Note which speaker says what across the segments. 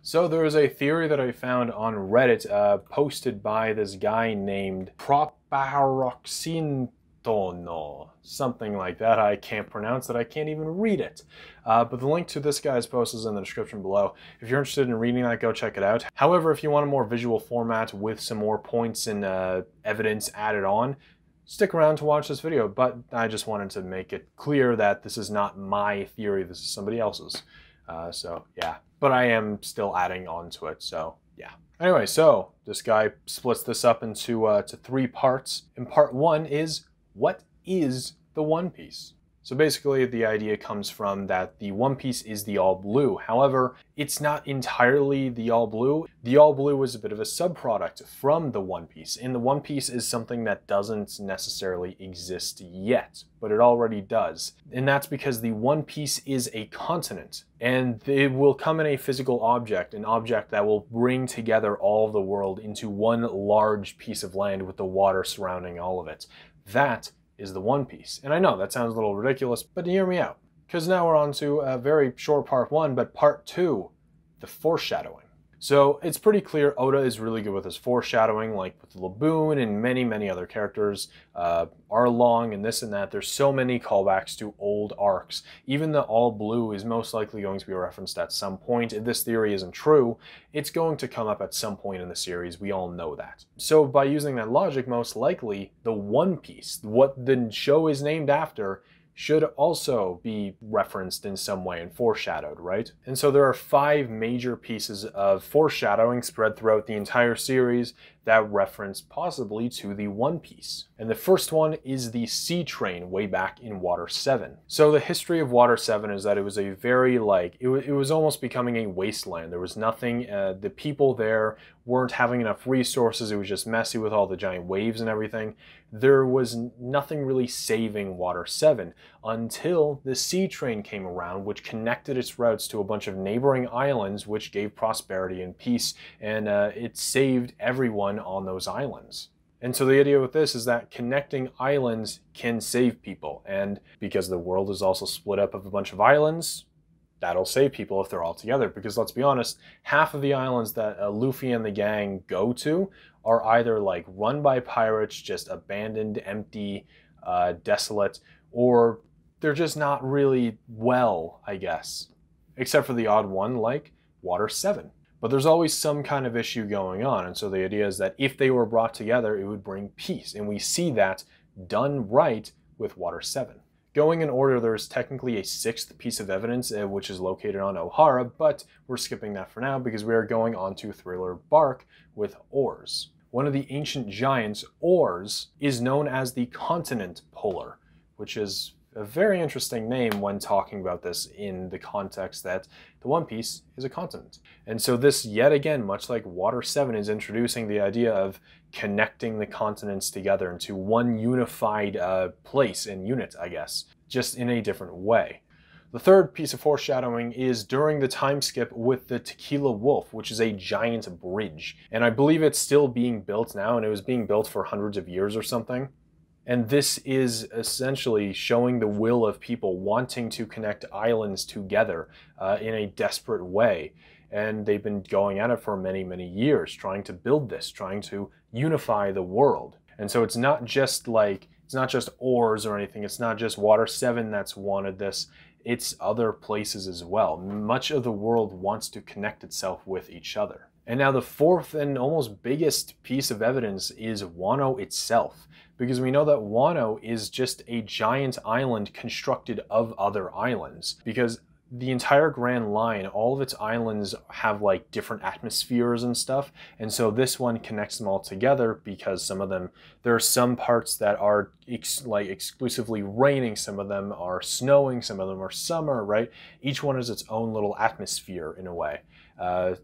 Speaker 1: So there is a theory that I found on Reddit posted by this guy named Proparoxintono, something like that. I can't pronounce it. I can't even read it. But the link to this guy's post is in the description below. If you're interested in reading that, go check it out. However, if you want a more visual format with some more points and evidence added on, stick around to watch this video. But I just wanted to make it clear that this is not my theory. This is somebody else's. So yeah, but I am still adding on to it, so yeah. Anyway, so this guy splits this up into to 3 parts, and part 1 is, what is the One Piece? So basically the idea comes from that the One Piece is the All Blue. However, it's not entirely the All Blue. The All Blue is a bit of a subproduct from the One Piece, and the One Piece is something that doesn't necessarily exist yet, but it already does. And that's because the One Piece is a continent, and it will come in a physical object, an object that will bring together all of the world into one large piece of land with the water surrounding all of it. That is the One Piece. And I know that sounds a little ridiculous, but hear me out. Because now we're on to a very short part 1, but part 2, the foreshadowing. So it's pretty clear Oda is really good with his foreshadowing, like with Laboon and many, many other characters, Arlong and this and that. There's so many callbacks to old arcs. Even the All Blue is most likely going to be referenced at some point. If this theory isn't true, it's going to come up at some point in the series. We all know that. So by using that logic, most likely the One Piece, what the show is named after, should also be referenced in some way and foreshadowed, right? And so there are 5 major pieces of foreshadowing spread throughout the entire series that reference possibly to the One Piece. And the first one is the Sea Train way back in Water 7. So the history of Water 7 is that it was a very it was almost becoming a wasteland. There was nothing, the people there weren't having enough resources. It was just messy with all the giant waves and everything. There was nothing really saving Water 7 until the Sea Train came around, which connected its routes to a bunch of neighboring islands, which gave prosperity and peace, and it saved everyone on those islands. And so the idea with this is that connecting islands can save people, and because the world is also split up of a bunch of islands, that'll save people if they're all together. Because let's be honest, half of the islands that Luffy and the gang go to are either like run by pirates, just abandoned, empty, desolate, or they're just not really well, I guess. Except for the odd one like Water 7. But there's always some kind of issue going on, and so the idea is that if they were brought together, it would bring peace, and we see that done right with Water 7. Going in order, there's technically a 6th piece of evidence, which is located on Ohara, but we're skipping that for now because we are going on to Thriller Bark with Oars. One of the ancient giants, Oars, is known as the Continent Puller, which is a very interesting name when talking about this in the context that the One Piece is a continent. And so this, yet again, much like Water 7, is introducing the idea of connecting the continents together into one unified place and unit, I guess, just in a different way. The third piece of foreshadowing is during the time skip with the Tequila Wolf, which is a giant bridge. And I believe it's still being built now, and it was being built for hundreds of years or something. And this is essentially showing the will of people wanting to connect islands together in a desperate way. And they've been going at it for many, many years, trying to build this, trying to unify the world. And so it's not just Oars or anything. It's not just Water 7 that's wanted this. It's other places as well. Much of the world wants to connect itself with each other. And now the 4th and almost biggest piece of evidence is Wano itself, because we know that Wano is just a giant island constructed of other islands, because the entire Grand Line, all of its islands have like different atmospheres and stuff, and so this one connects them all together because some of them, there are some parts that are exclusively raining, some of them are snowing, some of them are summer, right? Each one has its own little atmosphere in a way,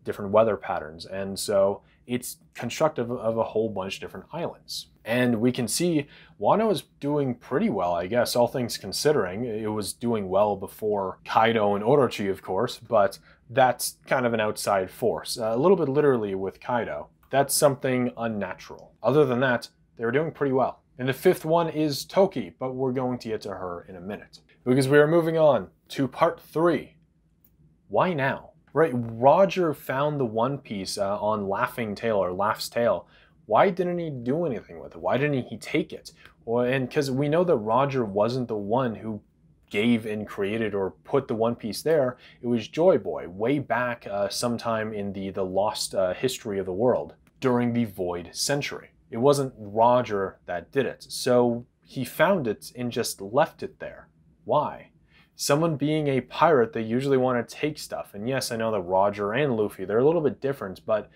Speaker 1: different weather patterns, and so it's constructive of a whole bunch of different islands. And we can see Wano is doing pretty well, I guess, all things considering. It was doing well before Kaido and Orochi, of course, but that's kind of an outside force. A little bit literally with Kaido. That's something unnatural. Other than that, they were doing pretty well. And the 5th one is Toki, but we're going to get to her in a minute. Because we are moving on to part 3. Why now? right? Roger found the One Piece on Laughing Tale or Laugh's Tale. Why didn't he do anything with it? Why didn't he take it? And because we know that Roger wasn't the one who gave and created or put the One Piece there. It was Joy Boy way back sometime in the lost history of the world during the Void Century. It wasn't Roger that did it. So he found it and just left it there. Why? Someone being a pirate, they usually want to take stuff. And yes, I know that Roger and Luffy, they're a little bit different, but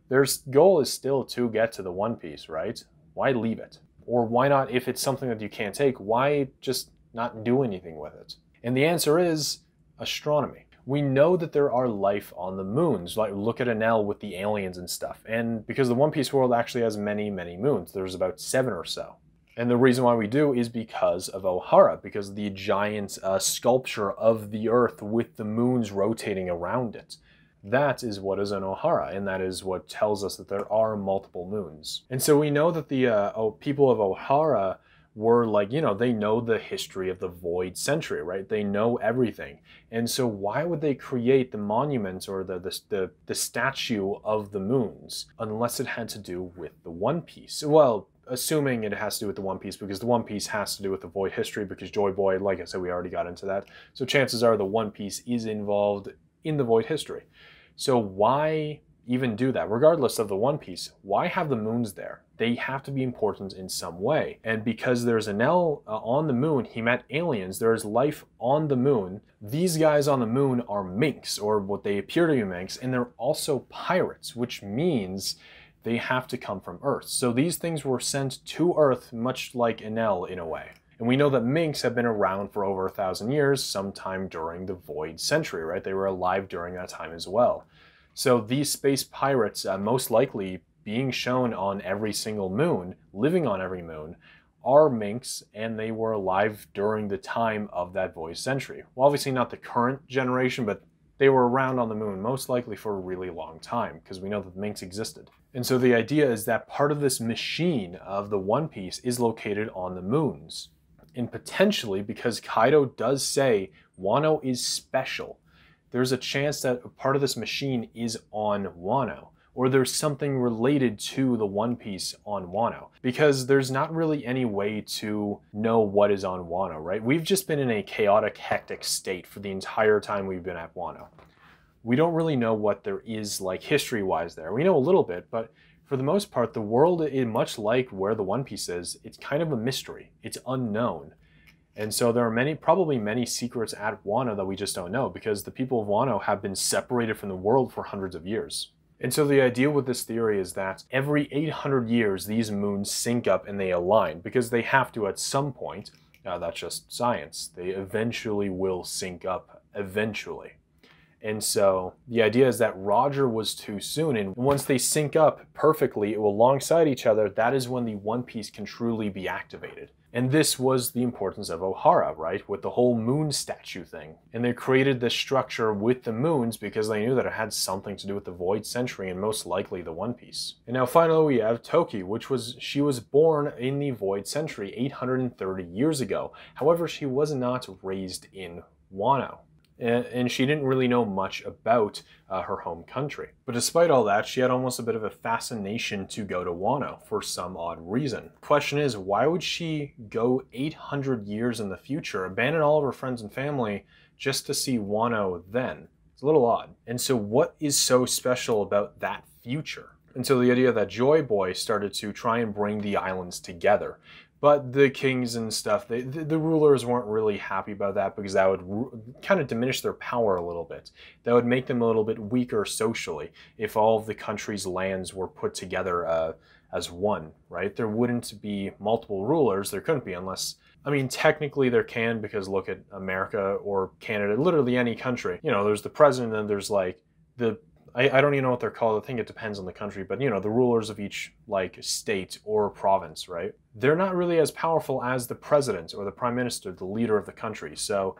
Speaker 1: their goal is still to get to the One Piece, right? Why leave it? Or why not, if it's something that you can't take, why just not do anything with it? And the answer is astronomy. We know that there are life on the moons. Like, look at Enel with the aliens and stuff. And because the One Piece world actually has many, many moons. There's about 7 or so. And the reason why we do is because of Ohara, because of the giant sculpture of the Earth with the moons rotating around it. That is what is an Ohara, and that is what tells us that there are multiple moons. And so we know that the people of Ohara were like, you know, they know the history of the Void Century, right? They know everything. And so why would they create the monument or the statue of the moons unless it had to do with the One Piece? Well, assuming it has to do with the One Piece, because the One Piece has to do with the Void history, because Joy Boy, like I said, we already got into that. So chances are the One Piece is involved in the Void history. So why even do that? Regardless of the One Piece, why have the moons there? They have to be important in some way. And because there's Enel on the moon, he met aliens, there is life on the moon. These guys on the moon are minks, or what they appear to be minks, and they're also pirates, which means they have to come from Earth. So these things were sent to Earth, much like Enel in a way. And we know that minks have been around for over 1,000 years, sometime during the Void Century, right? They were alive during that time as well. So these space pirates, most likely being shown on every single moon, living on every moon, are minks, and they were alive during the time of that Void Century. Well, obviously not the current generation, but they were around on the moon, most likely for a really long time, because we know that the minks existed. And so the idea is that part of this machine of the One Piece is located on the moons. And potentially, because Kaido does say Wano is special, there's a chance that a part of this machine is on Wano, or there's something related to the One Piece on Wano, because there's not really any way to know what is on Wano, right? We've just been in a chaotic, hectic state for the entire time we've been at Wano. We don't really know what there is, like, history-wise there. We know a little bit, but for the most part, the world is much like where the One Piece is. It's kind of a mystery. It's unknown. And so there are probably many secrets at Wano that we just don't know, because the people of Wano have been separated from the world for hundreds of years. And so the idea with this theory is that every 800 years, these moons sync up and they align, because they have to at some point. That's just science. They eventually will sync up, eventually. And so the idea is that Roger was too soon, and once they sync up perfectly alongside each other, that is when the One Piece can truly be activated. And this was the importance of Ohara, right? With the whole moon statue thing. And they created this structure with the moons because they knew that it had something to do with the Void Century and most likely the One Piece. And now finally we have Toki, she was born in the Void Century 830 years ago. However, she was not raised in Wano. And she didn't really know much about her home country. But despite all that, she had almost a bit of a fascination to go to Wano for some odd reason. Question is, why would she go 800 years in the future, abandon all of her friends and family, just to see Wano then? It's a little odd. And so what is so special about that future? And so the idea that Joy Boy started to try and bring the islands together. But the kings and stuff, the rulers weren't really happy about that, because that would kind of diminish their power a little bit. That would make them a little bit weaker socially if all of the country's lands were put together as one, right? There wouldn't be multiple rulers. There couldn't be, unless, I mean, technically there can, because look at America or Canada, literally any country. You know, there's the president and there's like I don't even know what they're called. I think it depends on the country, but you know, the rulers of each like state or province, right? They're not really as powerful as the president or the prime minister, the leader of the country. So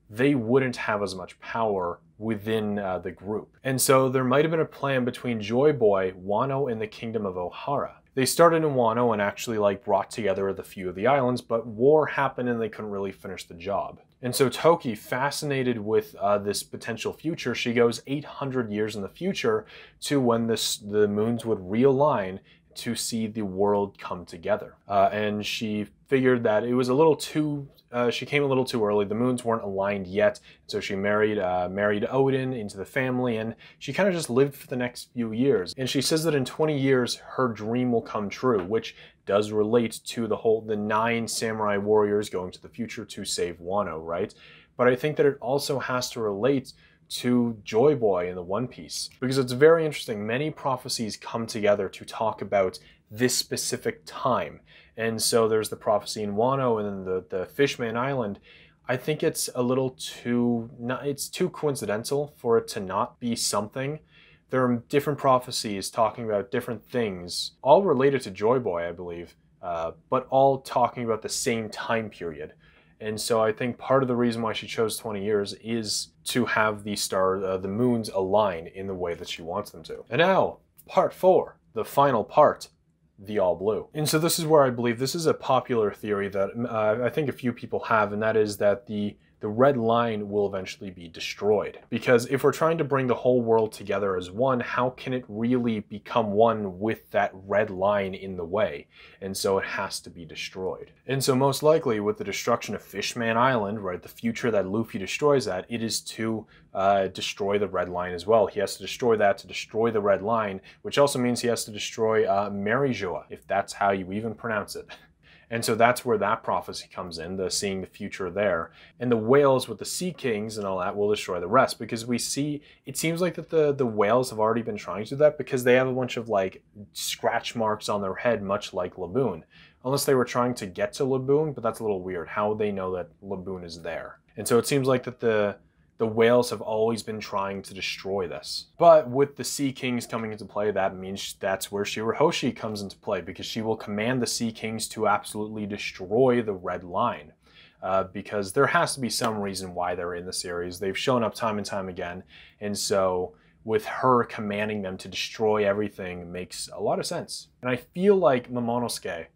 Speaker 1: they wouldn't have as much power within the group. And so there might have been a plan between Joy Boy, Wano, and the kingdom of Ohara. They started in Wano and actually like brought together the few of the islands, but war happened and they couldn't really finish the job. And so Toki, fascinated with this potential future, she goes 800 years in the future to when the moons would realign to see the world come together. And she figured that it was a little too, she came a little too early. The moons weren't aligned yet. So she married Odin into the family, and she kind of just lived for the next few years. And she says that in 20 years, her dream will come true, which does relate to the 9 samurai warriors going to the future to save Wano, right? But I think that it also has to relate to Joy Boy in the One Piece, because it's very interesting. Many prophecies come together to talk about this specific time. And so there's the prophecy in Wano, and then the Fishman Island. I think it's a little too, it's too coincidental for it to not be something. There are different prophecies talking about different things, all related to Joy Boy, I believe, but all talking about the same time period. And so I think part of the reason why she chose 20 years is to have the moons align in the way that she wants them to. And now, part 4, the final part, the All Blue. And so this is where I believe this is a popular theory that I think a few people have, and that is that the red line will eventually be destroyed. Because if we're trying to bring the whole world together as one, how can it really become one with that red line in the way? And so it has to be destroyed. And so most likely with the destruction of Fishman Island, right, the future that Luffy destroys that, it is to destroy the red line as well. He has to destroy that to destroy the red line, which also means he has to destroy Marijoa, if that's how you even pronounce it. And so that's where that prophecy comes in, the seeing the future there. And the whales with the Sea Kings and all that will destroy the rest, because we see, it seems like that the whales have already been trying to do that, because they have a bunch of like scratch marks on their head, much like Laboon. Unless they were trying to get to Laboon, but that's a little weird, how they know that Laboon is there. And so it seems like that the whales have always been trying to destroy this. But with the Sea Kings coming into play, that means that's where Shirahoshi comes into play, because she will command the Sea Kings to absolutely destroy the red line. Because there has to be some reason why they're in the series. They've shown up time and time again, and so with her commanding them to destroy everything makes a lot of sense. And I feel like Momonosuke,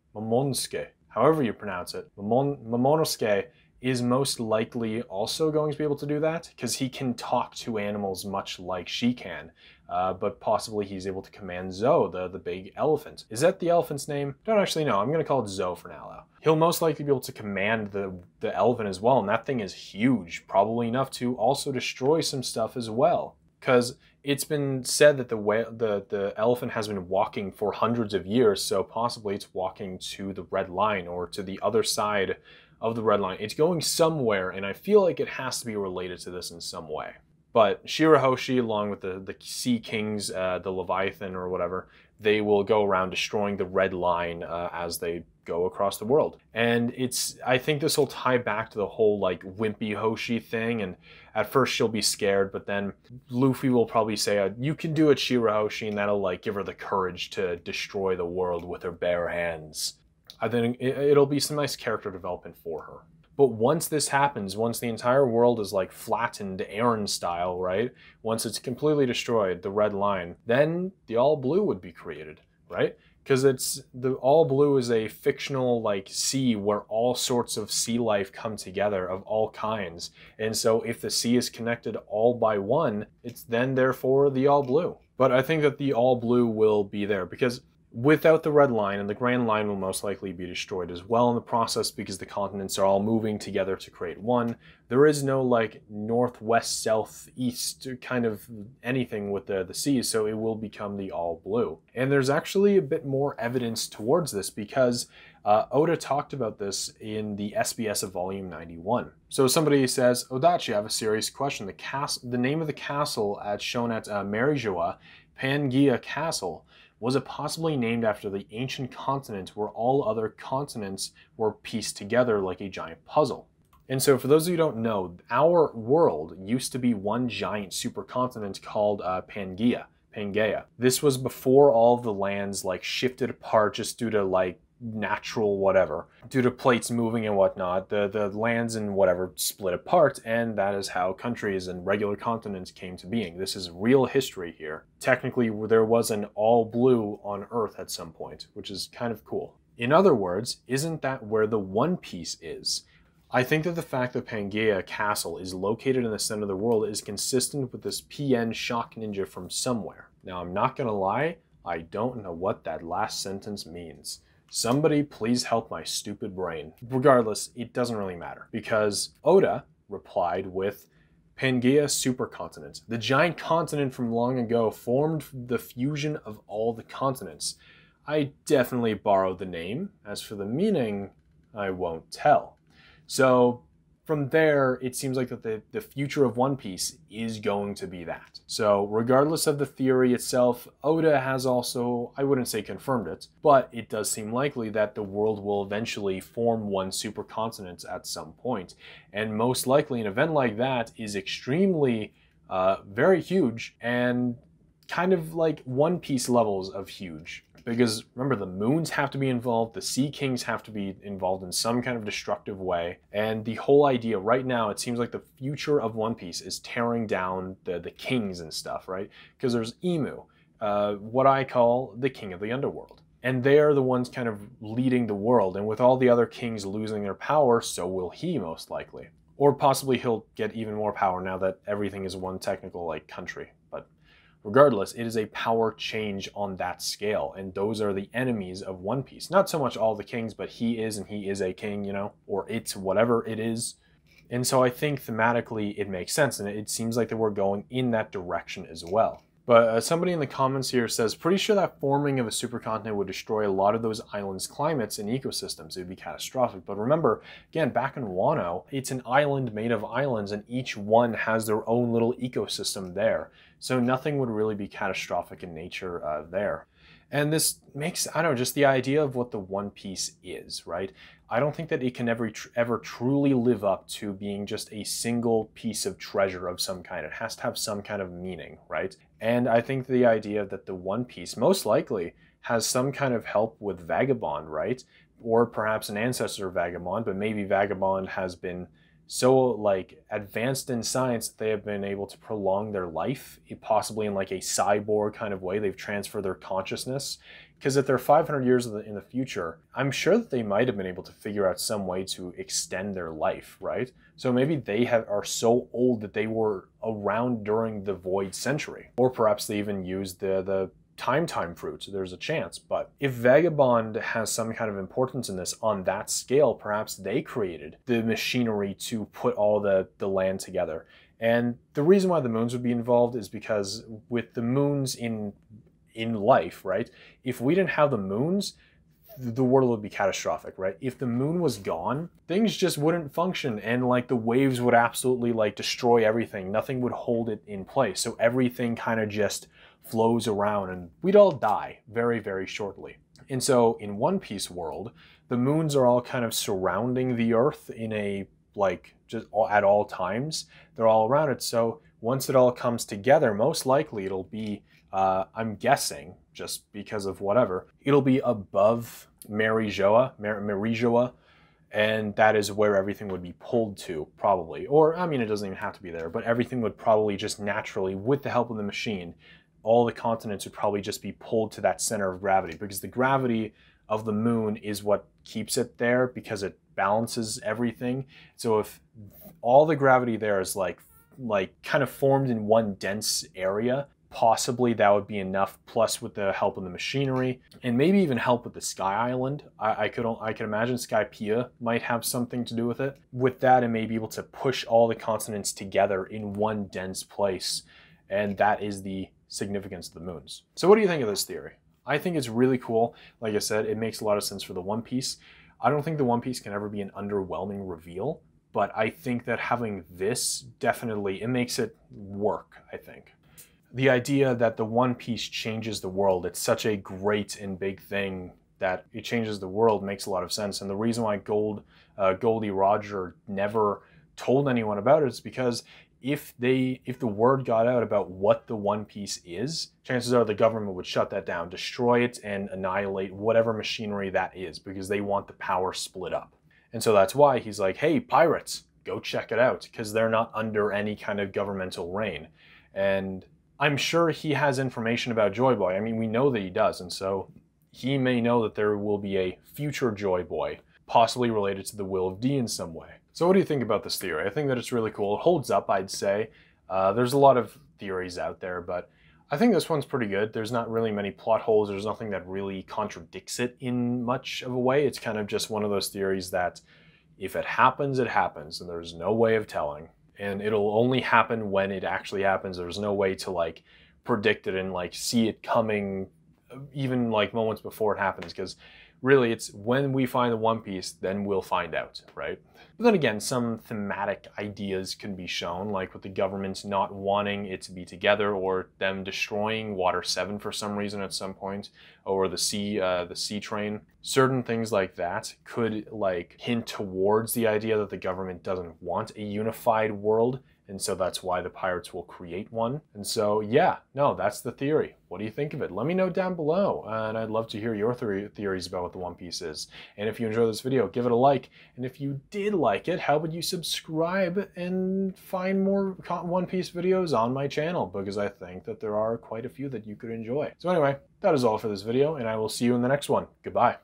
Speaker 1: however you pronounce it, Momonosuke is most likely also going to be able to do that, because he can talk to animals much like she can. But possibly he's able to command Zo, the big elephant. Is that the elephant's name? Don't actually know. I'm going to call it Zo for now, though. He'll most likely be able to command the elephant as well, and that thing is huge, probably enough to also destroy some stuff as well. Because it's been said that the elephant has been walking for hundreds of years, so possibly it's walking to the red line or to the other side of the red line. It's going somewhere, and I feel like it has to be related to this in some way. But Shirahoshi, along with the Sea Kings, the Leviathan or whatever, they will go around destroying the red line as they go across the world. And I think this will tie back to the whole like Wimpy Hoshi thing, and at first she'll be scared, but then Luffy will probably say, you can do it, Shirahoshi, and that'll like give her the courage to destroy the world with her bare hands. I think it'll be some nice character development for her. But once this happens, once the entire world is like flattened Eren style, right? Once it's completely destroyed, the red line, then the All Blue would be created, right? Because the All Blue is a fictional like sea where all sorts of sea life come together of all kinds. And so if the sea is connected all by one, it's then therefore the All Blue. But I think that the All Blue will be there, because without the red line, and the Grand Line will most likely be destroyed as well in the process, because the continents are all moving together to create one. There is no like northwest, southeast kind of anything with the seas, so it will become the All Blue. And there's actually a bit more evidence towards this, because Oda talked about this in the SBS of Volume 91. So somebody says, Odachi, I have a serious question. The name of the castle shown at Marijoa, Pangaea Castle, was it possibly named after the ancient continent where all other continents were pieced together like a giant puzzle? And so for those of you who don't know, our world used to be one giant supercontinent called Pangaea. This was before all of the lands like shifted apart just due to like natural whatever, due to plates moving and whatnot. The lands and whatever split apart, and that is how countries and regular continents came to being. This is real history here. Technically, there was an All Blue on Earth at some point, which is kind of cool. In other words, isn't that where the One Piece is? I think that the fact that Pangaea Castle is located in the center of the world is consistent with this PN shock ninja from somewhere. Now, I'm not gonna lie, I don't know what that last sentence means. Somebody please help my stupid brain. Regardless, it doesn't really matter because Oda replied with Pangaea supercontinent. The giant continent from long ago formed the fusion of all the continents. I definitely borrowed the name. As for the meaning, I won't tell. So from there, it seems like that the future of One Piece is going to be that. So regardless of the theory itself, Oda has also, I wouldn't say confirmed it, but it does seem likely that the world will eventually form one supercontinent at some point. And most likely an event like that is extremely, very huge and kind of like One Piece levels of huge. Because remember, the moons have to be involved, the Sea Kings have to be involved in some kind of destructive way, and the whole idea right now, it seems like the future of One Piece is tearing down the kings and stuff, right? Because there's Imu, what I call the king of the underworld. And they are the ones kind of leading the world, and with all the other kings losing their power, so will he most likely. Or possibly he'll get even more power now that everything is one technical like country. But regardless, it is a power change on that scale, and those are the enemies of One Piece. Not so much all the kings, but he is, and he is a king, you know, or it's whatever it is. And so I think thematically it makes sense, and it seems like that we're going in that direction as well. But somebody in the comments here says, pretty sure that forming of a supercontinent would destroy a lot of those islands' climates and ecosystems. It would be catastrophic. But remember, again, back in Wano, it's an island made of islands, and each one has their own little ecosystem there. So nothing would really be catastrophic in nature there. And this makes, I don't know, just the idea of what the One Piece is, right? I don't think that it can ever truly live up to being just a single piece of treasure of some kind. It has to have some kind of meaning, right? And I think the idea that the One Piece most likely has some kind of help with Vagabond, right? Or perhaps an ancestor of Vagabond, but maybe Vagabond has been so like advanced in science that they have been able to prolong their life, possibly in like a cyborg kind of way. They've transferred their consciousness, because if they're 500 years in the future, I'm sure that they might have been able to figure out some way to extend their life, right? So maybe they are so old that they were around during the Void Century, or perhaps they even used the time fruit, so there's a chance. But if Vagabond has some kind of importance in this on that scale, perhaps they created the machinery to put all the land together. And the reason why the moons would be involved is because with the moons in life, right? If we didn't have the moons, the world would be catastrophic, right? If the moon was gone, things just wouldn't function, and like the waves would absolutely like destroy everything. Nothing would hold it in place. So everything kind of just flows around and we'd all die very, very shortly. And so in One Piece world, the moons are all kind of surrounding the Earth in a, like, just at all times. They're all around it. So once it all comes together, most likely it'll be, I'm guessing, just because of whatever, it'll be above Marijoa, and that is where everything would be pulled to, probably. Or, I mean, it doesn't even have to be there, but everything would probably just naturally, with the help of the machine, all the continents would probably just be pulled to that center of gravity, because the gravity of the moon is what keeps it there, because it balances everything. So if all the gravity there is like kind of formed in one dense area, possibly that would be enough, plus with the help of the machinery, and maybe even help with the Sky Island. I could imagine Skypiea might have something to do with it. With that, it may be able to push all the continents together in one dense place, and that is the significance of the moons. So what do you think of this theory? I think it's really cool. Like I said, it makes a lot of sense for the One Piece. I don't think the One Piece can ever be an underwhelming reveal, but I think that having this, definitely, it makes it work, I think. The idea that the One Piece changes the world, it's such a great and big thing that it changes the world, makes a lot of sense. And the reason why Goldie Roger never told anyone about it is because if the word got out about what the One Piece is, chances are the government would shut that down, destroy it, and annihilate whatever machinery that is, because they want the power split up. And so that's why he's like, hey, pirates, go check it out, because they're not under any kind of governmental reign. And I'm sure he has information about Joy Boy. I mean, we know that he does, and so he may know that there will be a future Joy Boy, possibly related to the Will of D in some way. So what do you think about this theory? I think that it's really cool. It holds up, I'd say. There's a lot of theories out there, but I think this one's pretty good. There's not really many plot holes. There's nothing that really contradicts it in much of a way. It's kind of just one of those theories that if it happens, it happens, and there's no way of telling. And it'll only happen when it actually happens. There's no way to like predict it and like see it coming even like moments before it happens, because really it's when we find the One Piece, then we'll find out, right? But then again, some thematic ideas can be shown, like with the government not wanting it to be together, or them destroying Water 7 for some reason at some point, or the sea train. Certain things like that could like hint towards the idea that the government doesn't want a unified world, and so that's why the pirates will create one. And so yeah, no, that's the theory. What do you think of it? Let me know down below, and I'd love to hear your theories about what the One Piece is. And if you enjoyed this video, give it a like. And if you did like it, how about you subscribe and find more One Piece videos on my channel, because I think that there are quite a few that you could enjoy. So anyway, that is all for this video, and I will see you in the next one. Goodbye.